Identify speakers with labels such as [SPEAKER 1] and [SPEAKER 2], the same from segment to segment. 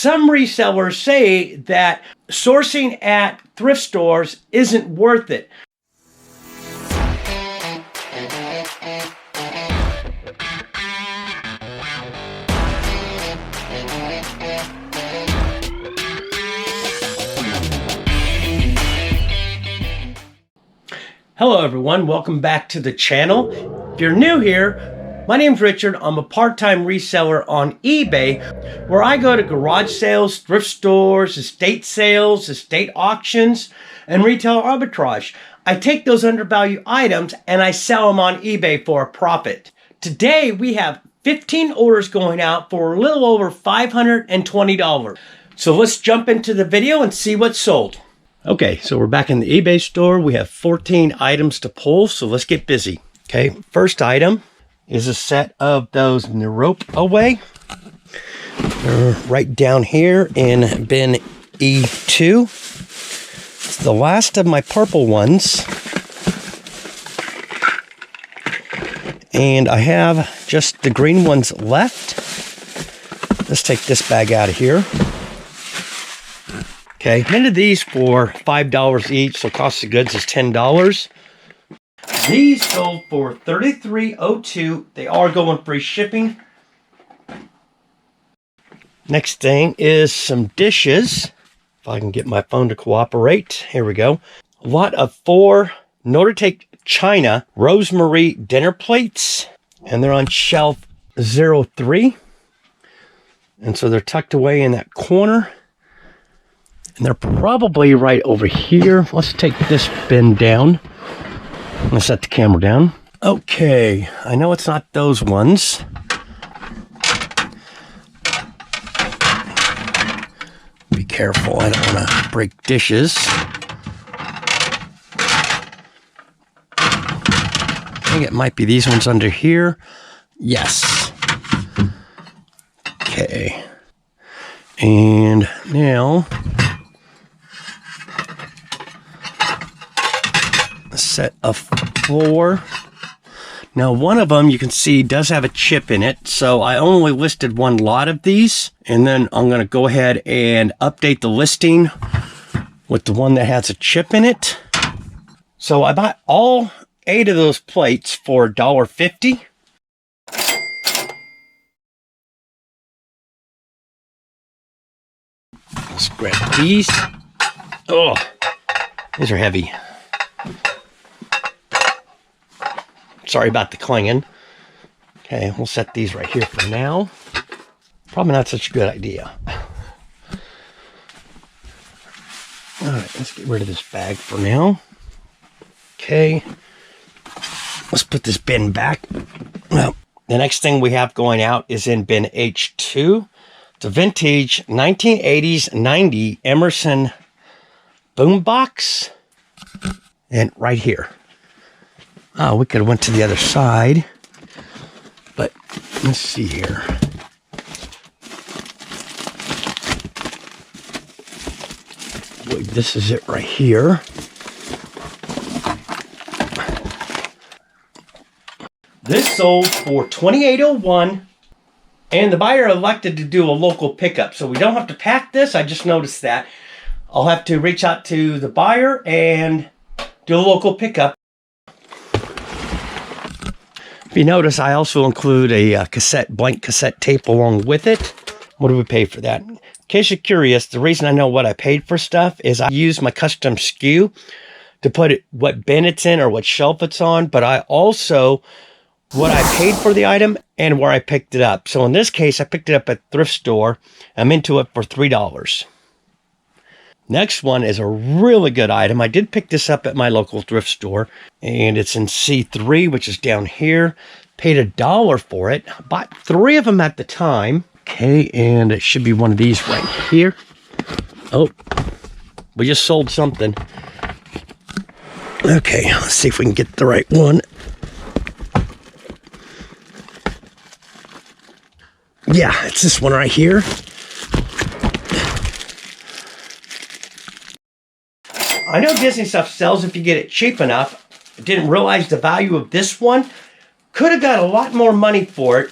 [SPEAKER 1] Some resellers say that sourcing at thrift stores isn't worth it. Hello everyone, welcome back to the channel. If you're new here, my name's Richard. I'm a part-time reseller on eBay where I go to garage sales, thrift stores, estate sales, estate auctions, and retail arbitrage. I take those undervalued items and I sell them on eBay for a profit. Today we have 15 orders going out for a little over $520. So let's jump into the video and see what's sold. Okay, so we're back in the eBay store. We have 14 items to pull, so let's get busy. Okay, first item is a set of those rope away. They're right down here in bin E2. It's the last of my purple ones. And I have just the green ones left. Let's take this bag out of here. Okay, minted these for $5 each, so cost of goods is $10. These sold for $33.02. They are going free shipping. Next thing is some dishes. If I can get my phone to cooperate. Here we go. A lot of 4 Nordic China Rosemary dinner plates. And they're on shelf 03. And so they're tucked away in that corner. And they're probably right over here. Let's take this bin down. Let's set the camera down. Okay, I know it's not those ones. Be careful, I don't want to break dishes. I think it might be these ones under here. Yes. Okay. And now a set of 4. Now one of them you can see does have a chip in it, so I only listed one lot of these, and then I'm going to go ahead and update the listing with the one that has a chip in it. So I bought all 8 of those plates for $1.50. Let's grab these. Oh, these are heavy. Sorry about the clanging. Okay, we'll set these right here for now. Probably not such a good idea. All right, let's get rid of this bag for now. Okay, let's put this bin back. Well, the next thing we have going out is in bin H2. It's a vintage 1980s 90 Emerson boombox. And right here. Oh, we could have went to the other side, but let's see here. Wait, this is it right here. This sold for $28.01, and the buyer elected to do a local pickup, so we don't have to pack this. I just noticed that. I'll have to reach out to the buyer and do a local pickup. If you notice, I also include a blank cassette tape along with it. What do we pay for that? In case you're curious, the reason I know what I paid for stuff is I use my custom SKU to put what bin it's in or what shelf it's on, but I also what I paid for the item and where I picked it up. So in this case, I picked it up at thrift store. I'm into it for $3. Next one is a really good item. I did pick this up at my local thrift store, and it's in C3, which is down here. Paid $1 for it. Bought 3 of them at the time. Okay, and it should be one of these right here. Oh, we just sold something. Okay, let's see if we can get the right one. Yeah, it's this one right here. I know Disney stuff sells if you get it cheap enough. I didn't realize the value of this one. Could have got a lot more money for it.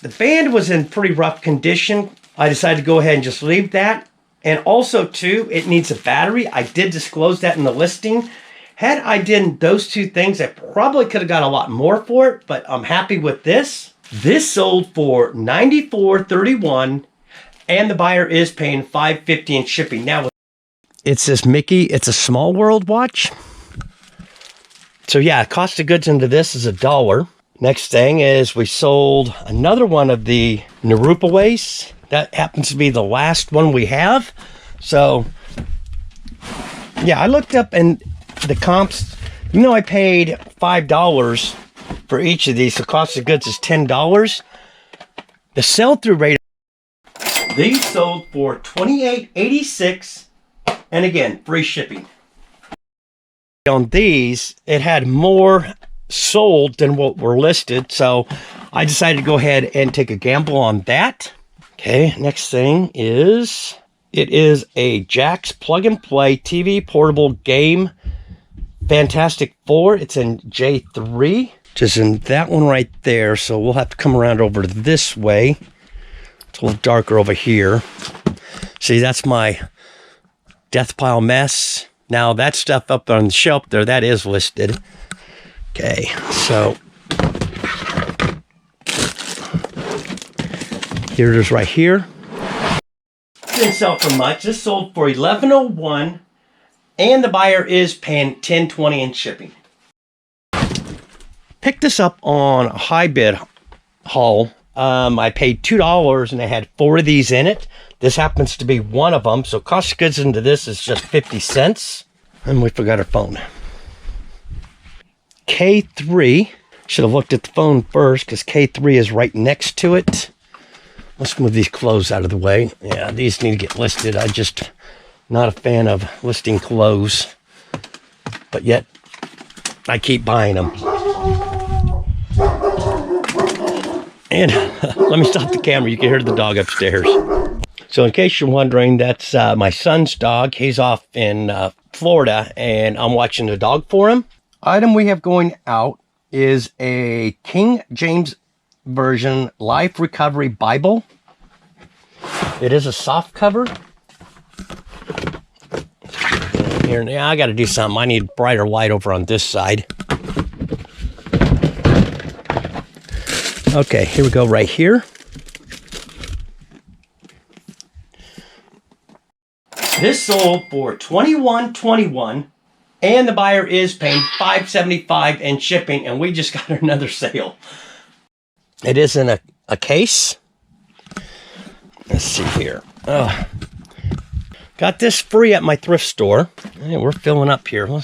[SPEAKER 1] The band was in pretty rough condition. I decided to go ahead and just leave that. And also too, it needs a battery. I did disclose that in the listing. Had I done those two things, I probably could have got a lot more for it, but I'm happy with this. This sold for $94.31, and the buyer is paying $5.50 in shipping. Now, it's this Mickey, it's a Small World watch. So yeah, cost of goods into this is $1. Next thing is we sold another one of the Narupaways. That happens to be the last one we have. So yeah, I looked up and the comps, even though I paid $5 for each of these, the cost of goods is $10. The sell-through rate, these sold for $28.86, and again, free shipping. On these, it had more sold than what were listed, so I decided to go ahead and take a gamble on that. Okay, next thing is, it is a Jack's plug-and-play TV portable game Fantastic Four. It's in J3, which is in that one right there, so we'll have to come around over to this way. It's a little darker over here. See, that's my death pile mess. Now, that stuff up on the shelf there, that is listed. Okay, so here it is right here. Didn't sell for much. This sold for $11.01, and the buyer is paying $10.20 in shipping. Picked this up on a high bid haul. I paid $2 and I had 4 of these in it. This happens to be one of them, so cost of goods into this is just 50 cents. And we forgot our phone. K3. Should have looked at the phone first because K3 is right next to it. Let's move these clothes out of the way. Yeah, these need to get listed. I'm just not a fan of listing clothes, but yet I keep buying them. And let me stop the camera. You can hear the dog upstairs. So in case you're wondering, that's my son's dog. He's off in Florida, and I'm watching the dog for him. Item we have going out is a King James Version Life Recovery Bible. It is a soft cover. Here, now I got to do something. I need brighter light over on this side. Okay, here we go right here. This sold for $21.21, and the buyer is paying $5.75 in shipping, and we just got another sale. It is in a case. Let's see here. Got this free at my thrift store. Hey, we're filling up here. We'll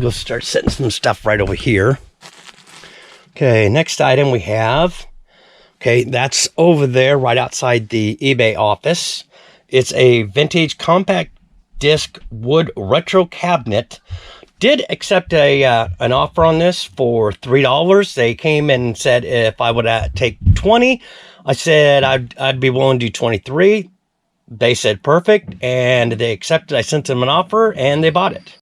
[SPEAKER 1] go start setting some stuff right over here. Okay, next item we have. Okay, that's over there right outside the eBay office. It's a vintage compact disc wood retro cabinet. Did accept an offer on this for $3. They came and said if I would take 20, I said I'd be willing to do 23. They said perfect, and they accepted. I sent them an offer, and they bought it.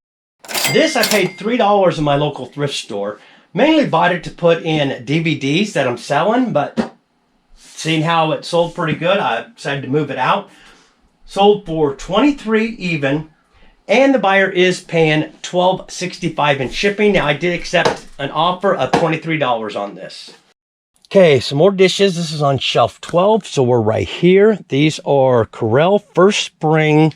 [SPEAKER 1] This I paid $3 in my local thrift store. Mainly bought it to put in DVDs that I'm selling, but seeing how it sold pretty good, I decided to move it out. Sold for $23 even, and the buyer is paying $12.65 in shipping. Now, I did accept an offer of $23 on this. Okay, some more dishes. This is on shelf 12, so we're right here. These are Corel First Spring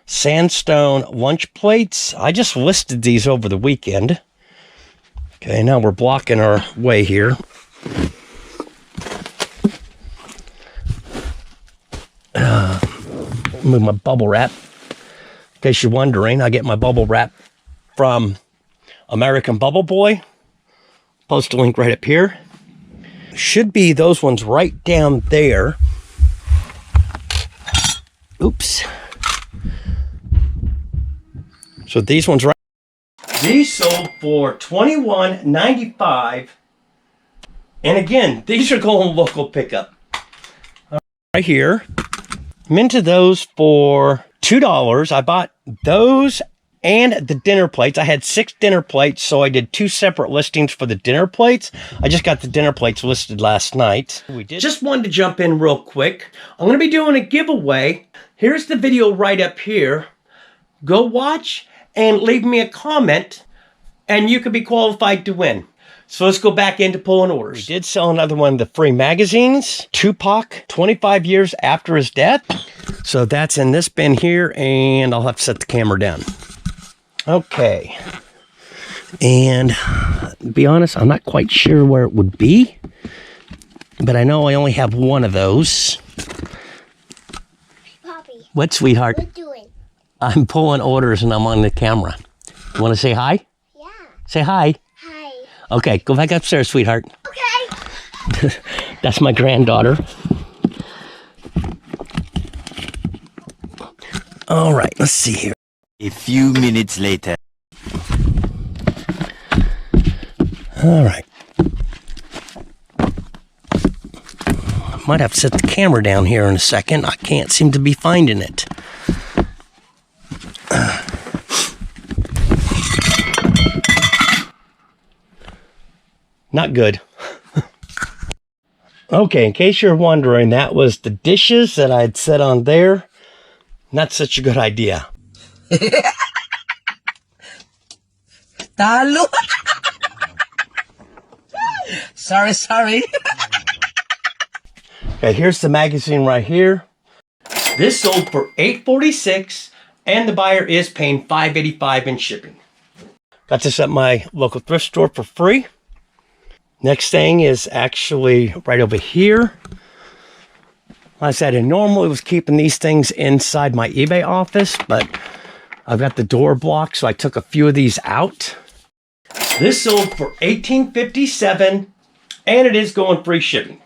[SPEAKER 1] Sandstone lunch plates. I just listed these over the weekend. Okay, now we're blocking our way here. Move my bubble wrap. In case you're wondering, I get my bubble wrap from American Bubble Boy. Post a link right up here. Should be those ones right down there. Oops. So these ones right. These sold for $21.95. And again, these are going local pickup. Right here. I'm into those for $2. I bought those and the dinner plates. I had 6 dinner plates, so I did 2 separate listings for the dinner plates. I just got the dinner plates listed last night. Just wanted to jump in real quick. I'm going to be doing a giveaway. Here's the video right up here. Go watch and leave me a comment, and you could be qualified to win. So let's go back into pulling orders. We did sell another one of the free magazines. Tupac, 25 years after his death. So that's in this bin here, and I'll have to set the camera down. Okay. And to be honest, I'm not quite sure where it would be, but I know I only have one of those.
[SPEAKER 2] Poppy.
[SPEAKER 1] What, sweetheart?
[SPEAKER 2] What are you doing?
[SPEAKER 1] I'm pulling orders and I'm on the camera. You want to say hi?
[SPEAKER 2] Yeah.
[SPEAKER 1] Say hi.
[SPEAKER 2] Hi.
[SPEAKER 1] Okay, go back upstairs, sweetheart.
[SPEAKER 2] Okay.
[SPEAKER 1] That's my granddaughter. All right, let's see here.
[SPEAKER 3] A few minutes later.
[SPEAKER 1] All right. Might have to set the camera down here in a second. I can't seem to be finding it. Not good. Okay, in case you're wondering, that was the dishes that I'd set on there. Not such a good idea.
[SPEAKER 4] Talo. Sorry.
[SPEAKER 1] Okay, here's the magazine right here. This sold for $8.46, and the buyer is paying $5.85 in shipping. Got this at my local thrift store for free. Next thing is actually right over here. Like I said, I normally was keeping these things inside my eBay office, but I've got the door blocked, so I took a few of these out. This sold for $18.57, and it is going free shipping.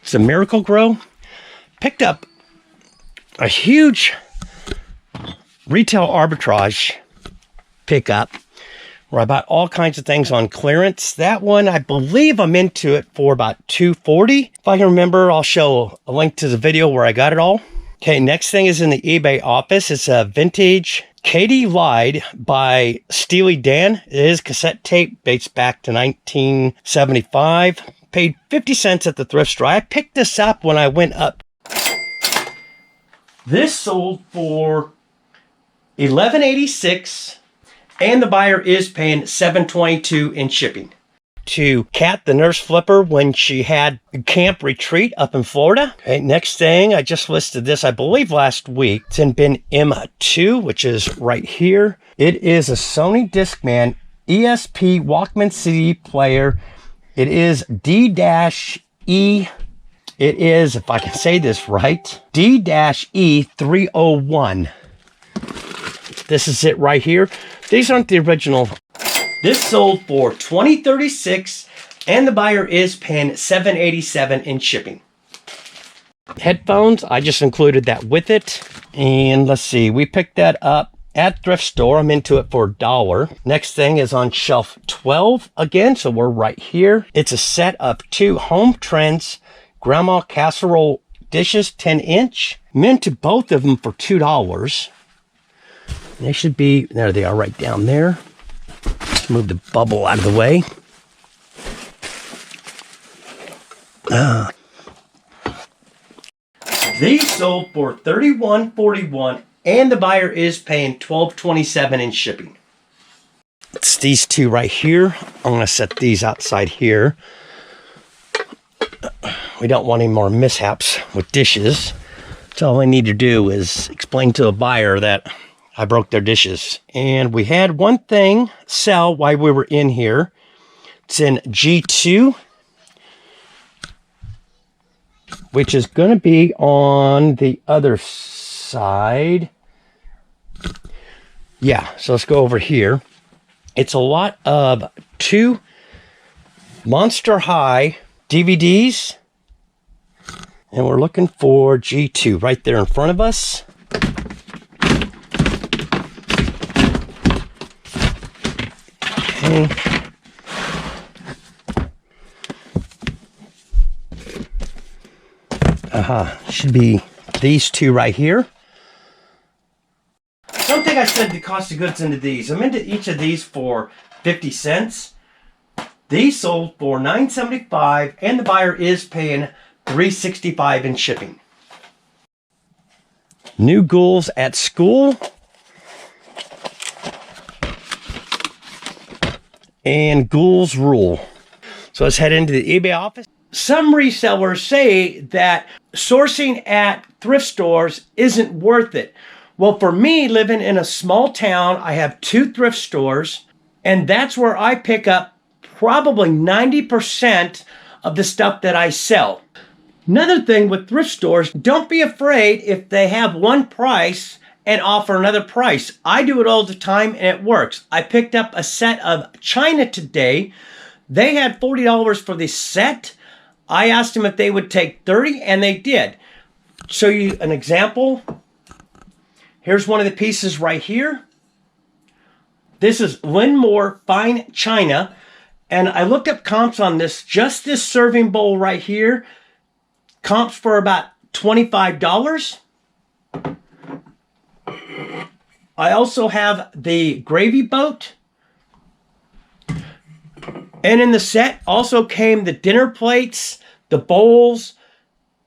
[SPEAKER 1] It's a Miracle Grow. Picked up a huge retail arbitrage pickup where I bought all kinds of things on clearance. That one, I believe I'm into it for about $2.40. If I can remember, I'll show a link to the video where I got it all. Okay, next thing is in the eBay office. It's a vintage Katie Lied by Steely Dan. It is cassette tape, dates back to 1975. Paid 50 cents at the thrift store. I picked this up when I went up. This sold for $11.86. And the buyer is paying $7.22 in shipping. To Kat, the nurse flipper, when she had camp retreat up in Florida. Okay, next thing, I just listed this, I believe last week. It's in bin M2, which is right here. It is a Sony Discman ESP Walkman CD player. It is D-E. It is, if I can say this right, D-E301. This is it right here. These aren't the original. This sold for $20.36, and the buyer is paying $7.87 in shipping. Headphones, I just included that with it. And let's see, we picked that up at thrift store. I'm into it for $1. Next thing is on shelf 12 again, so we're right here. It's a set of 2 Home Trends Grandma Casserole dishes, 10-inch. I'm into both of them for $2. They should be, there they are right down there. Move the bubble out of the way. These sold for $31.41, and the buyer is paying $12.27 in shipping. It's these 2 right here. I'm going to set these outside here. We don't want any more mishaps with dishes. So all I need to do is explain to a buyer that I broke their dishes. And we had one thing sell while we were in here. It's in G2, which is going to be on the other side. Yeah, so let's go over here. It's a lot of 2 Monster High DVDs. And we're looking for G2 right there in front of us. Okay. Should be these 2 right here. don't think I said the cost of goods into these. I'm into each of these for 50 cents. These sold for $9.75, and the buyer is paying $3.65 in shipping. New ghouls at school. And ghouls rule. So let's head into the eBay office. Some resellers say that sourcing at thrift stores isn't worth it. Well, for me, living in a small town, I have 2 thrift stores, and that's where I pick up probably 90% of the stuff that I sell. Another thing with thrift stores, don't be afraid if they have one price and offer another price. I do it all the time and it works. I picked up a set of china today. They had $40 for the set. I asked them if they would take $30 and they did. Show you an example. Here's one of the pieces right here. This is Linmore Fine China. And I looked up comps on this, just this serving bowl right here. Comps for about $25. I also have the gravy boat. And in the set also came the dinner plates, the bowls,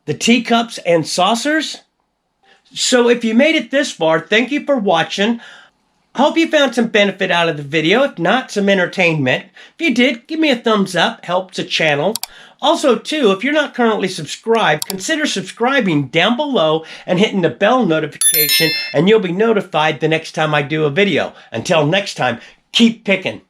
[SPEAKER 1] the teacups, and saucers. So if you made it this far, thank you for watching. I hope you found some benefit out of the video, if not some entertainment. If you did, give me a thumbs up, helps the channel. Also too, if you're not currently subscribed, consider subscribing down below and hitting the bell notification, and you'll be notified the next time I do a video. Until next time, keep picking.